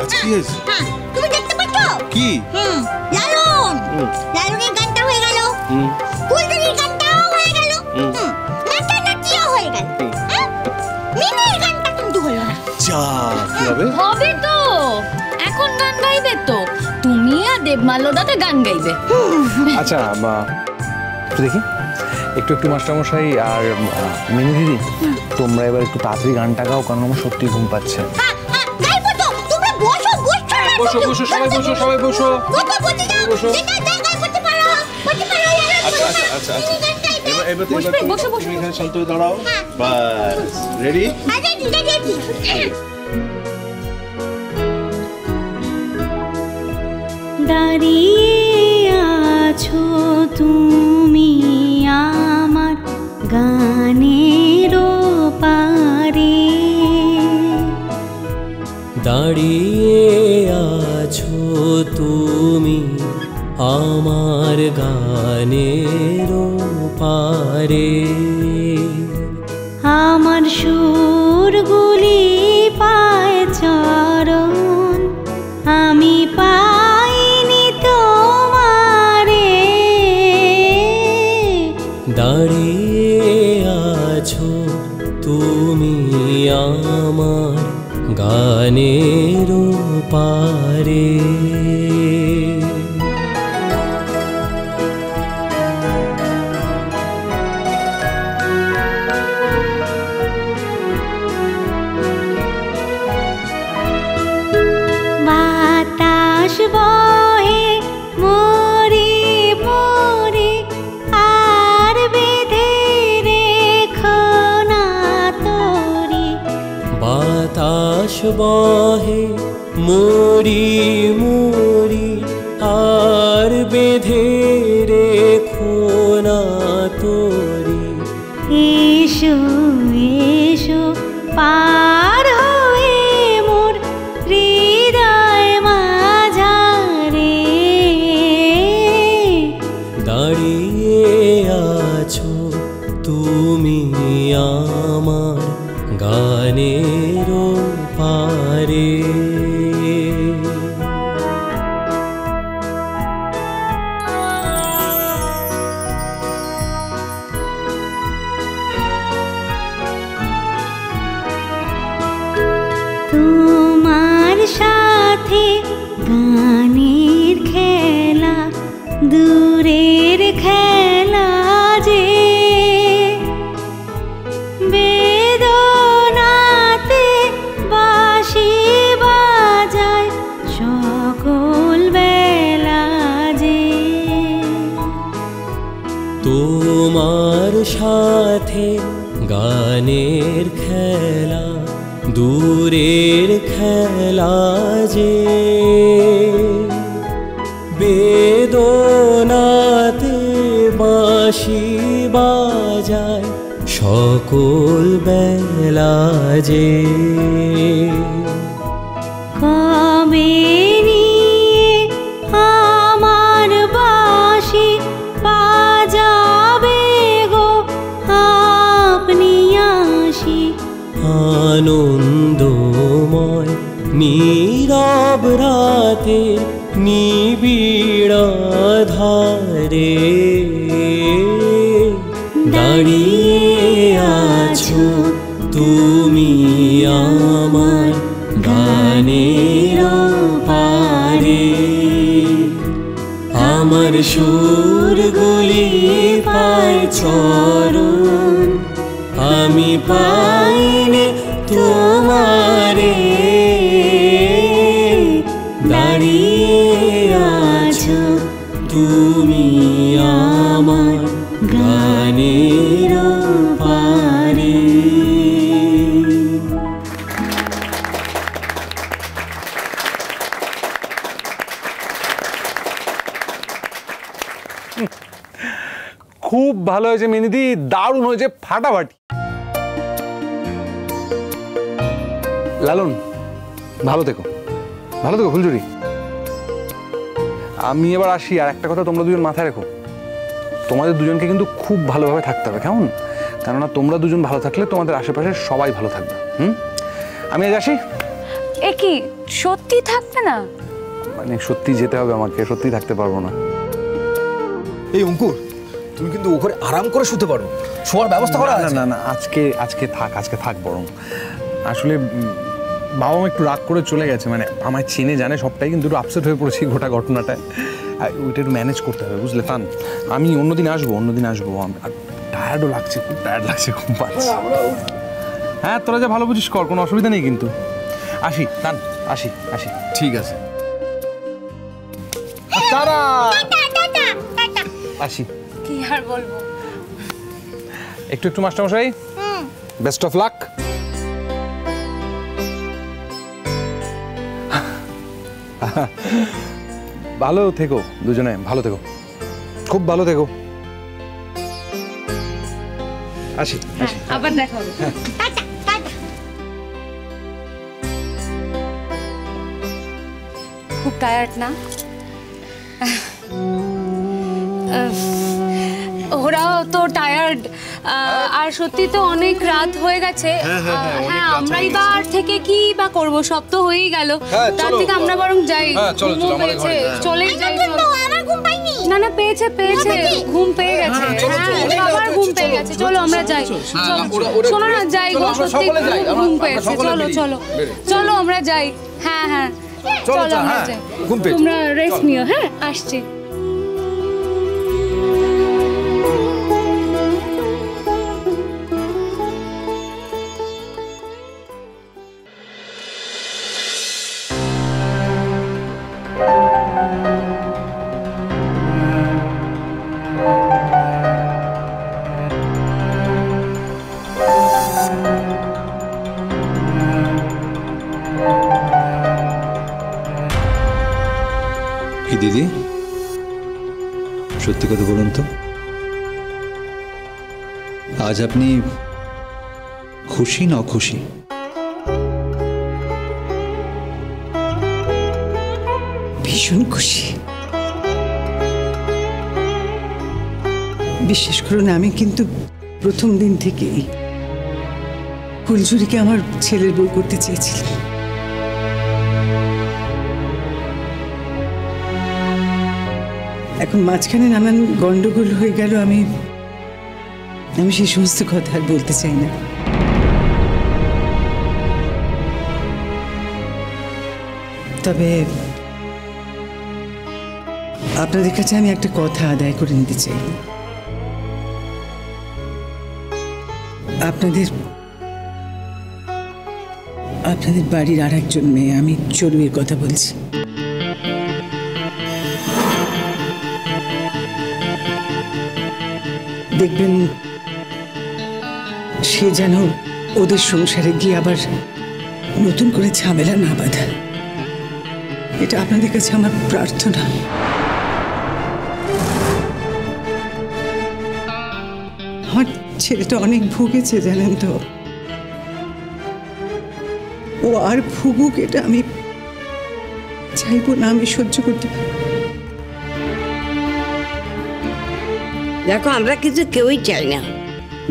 আচ্ছা কি হয়েছে? হ্যাঁ তুমি দেখতে পাচ্ছ কি? লালন লালনের গানটা হয়ে গেল, ফুলটুরির গানটাও হয়ে গেল, নাচানাচিও হয়ে গেল, মিনির গানটা কিন্তু হলো না। যা কি হবে? হবে তো, এখন গান গাইবে তো, তুমি আর দেবমাল্যদাতে গান গাইবে। আচ্ছা দেখি একটু একটু মাস্টারমশাই আর মিনি দিদি, তোমরা এবার একটু তাড়াতাড়ি গানটা গাও, কারণ আমার সত্যি ঘুম পাচ্ছে। গাইবো তো, তোমরা বসো বসো না, বসো বসো সবাই বসো, সবাই বসো বসো। আচ্ছা আচ্ছা আচ্ছা আচ্ছা এবার তুমি এখানে শান্ত হয়ে দাঁড়াও। বাস রেডি? দাঁড়িয়ে আছো তুমি আমার গানের পারে, দাঁড়িয়ে আছো তুমি আমার গানের পারে, আমার সুরগুলি পায় চরণ, আমি পাইনি তোমারে, দাঁড়িয়ে আছো তুমি আমার গানের পারে। বাতাস বহে মোরে মোরে, আর বেঁধে রেখো না তোরে, বাতাস বহে মোরি মোরি, আর বেঁধে রেখো না তোরি, এসো এসো পার হয়ে মোর হৃদয় মাঝারে, দাঁড়িয়ে আছো তুমি আমার গানের পারে। তোমার সাথে গানের খেলা দূরের খেলা যে, বেদনাতে বাঁশি বাজায় সকল বেলা যে, তোমার সাথে গানের খেলা দূরের খেলা যে, বেদনাতে বাঁশি বাজায় সকল বেলা যে, কবে নিয়ে আমার বাঁশি বাজাবে গো আপনি আসি, আনন্দময় নীরব রাতে নিবিড় ধারে, দাঁড়িয়ে আছো তুমি আমার গানের পারে, আমার সুরগুলি পায় চরণ, আমি পাইনি তোমারে, দাঁড়িয়ে আছো তুমি আমার গানের পারে। খুব ভালো হয়েছে মিনিদি, দারুণ হয়েছে, ফাটাফাটি। লালন ভালো থেকো, ভালো থেকো ফুলঝুরি। আমি এবার আসি, আর একটা কথা তোমরা দুজন মাথায় রেখো, তোমাদের দুজনকে কিন্তু খুব ভালোভাবে থাকতে হবে, কেমন? কেননা তোমরা দুজন ভালো থাকলে তোমাদের আশেপাশে সবাই ভালো থাকবে। আমি আজ আসি। এ কি সত্যি থাকবে না? মানে সত্যি যেতে হবে আমাকে, সত্যি থাকতে পারবো না। এই অঙ্কুর, তুমি কিন্তু ওখানে আরাম করে শুতে পারো, শোয়ার ব্যবস্থা করা আছে। না না, আজকে থাক বরং। আসলে বাবা মা একটু রাগ করে চলে গেছে, মানে আমায় চেনে জানে সবটাই, কিন্তু একটু আপসেট হয়ে পড়েছি গোটা ঘটনাটায়। ওইটা একটু ম্যানেজ করতে হবে, বুঝলে তান? আমি অন্যদিন আসবো। টায়ার্ডও লাগছে, খুব টায়ার্ড লাগছে, খুব পাচ্ছি। হ্যাঁ, তোরা যা ভালো বুঝিস কর, কোনো অসুবিধা নেই কিন্তু। আসি তান, আসি। ঠিক আছে, আসি। কি আর বলবো। একটু মাস্টারমশাই, বেস্ট অফ লাক। ভালো থেকো দুজনে, ভালো থেকো, খুব ভালো থেকো। আসি। আবার দেখা হবে। খুব টায়ার্ড না? ওরাও তো টায়ার্ড, আর সত্যি তো অনেক রাত হয়ে গেছে। হ্যাঁ, আমরা এবার থেকে কি বা করব, সব তো হয়েই গেল। তার থেকে আমরা বরং যাই। চলেই যাই। না পেয়েছে, ঘুম পেয়ে গেছে। হ্যাঁ, আবার ঘুম পেয়ে গেছে। চলো আমরা যাই। শোনো না, যাই গো, সত্যি ঘুম পেয়েছে। চলো আমরা যাই। হ্যাঁ, চলো আমরা যাই। তোমরা রেস্ট নিও। হ্যাঁ, আসছি। দিদি, সত্যি কথা বলুন তো, আজ আপনি খুশি না অখুশি? ভীষণ খুশি। বিশ্বাস করুন, আমি কিন্তু প্রথম দিন থেকেই ফুলঝুরিকে আমার ছেলের বউ করতে চেয়েছিলাম। এখন মাঝখানে নানান গন্ডগোল হয়ে গেল। আমি সেই সমস্ত কথা আর বলতে চাই না। তবে আপনাদের কাছে আমি একটা কথা আদায় করে নিতে চাই। আপনাদের বাড়ির আর একজন মেয়ে, আমি চড়ুইয়ের কথা বলছি। দেখবেন সে যেন ওদের সংসারে গিয়ে আবার নতুন করে ঝামেলা না বাঁধে। এটা আপনাদের কাছে আমার প্রার্থনা। আমার ছেলেটা অনেক ভুগেছে জানেন তো, ও আর ভুগুক, এটা আমি চাইবো না, আমি সহ্য করতে পারি। দেখো, আমরা কিন্তু কেউই চাই না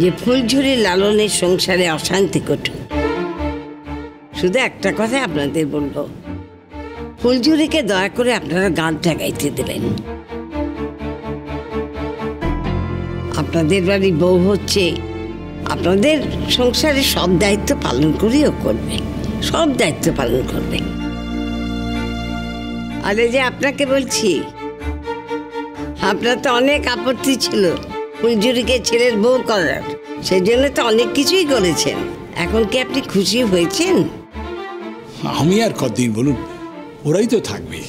যে ফুলঝুরি লালনের সংসারে অশান্তি ঘটুক। শুধু একটা কথা আপনাদের বলবো, ফুলঝুরিকে দয়া করে আপনারা গানটা গাইতে দেবেন। আপনাদের বাড়ি বউ হচ্ছে, আপনাদের সংসারে সব দায়িত্ব পালন করেও করবে, সব দায়িত্ব পালন করবে। আরে যে আপনাকে বলছি, আপনার তো অনেক আপত্তি ছিল ফুলঝুরিকে ছেলের বউ করার, সেই জন্য তো অনেক কিছুই করেছেন। এখন কি আপনি খুশি হয়েছেন? আমি আর কতদিন বলুন, ওরাই তো থাকবে।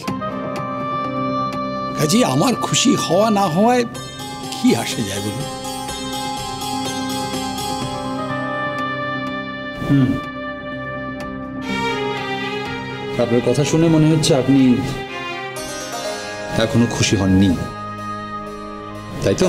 কাজে আমার খুশি হওয়া না হওয়ায় কি আসে যায় বলুন? আপনার কথা শুনে মনে হচ্ছে আপনি এখনো খুশি হননি, তাই তো?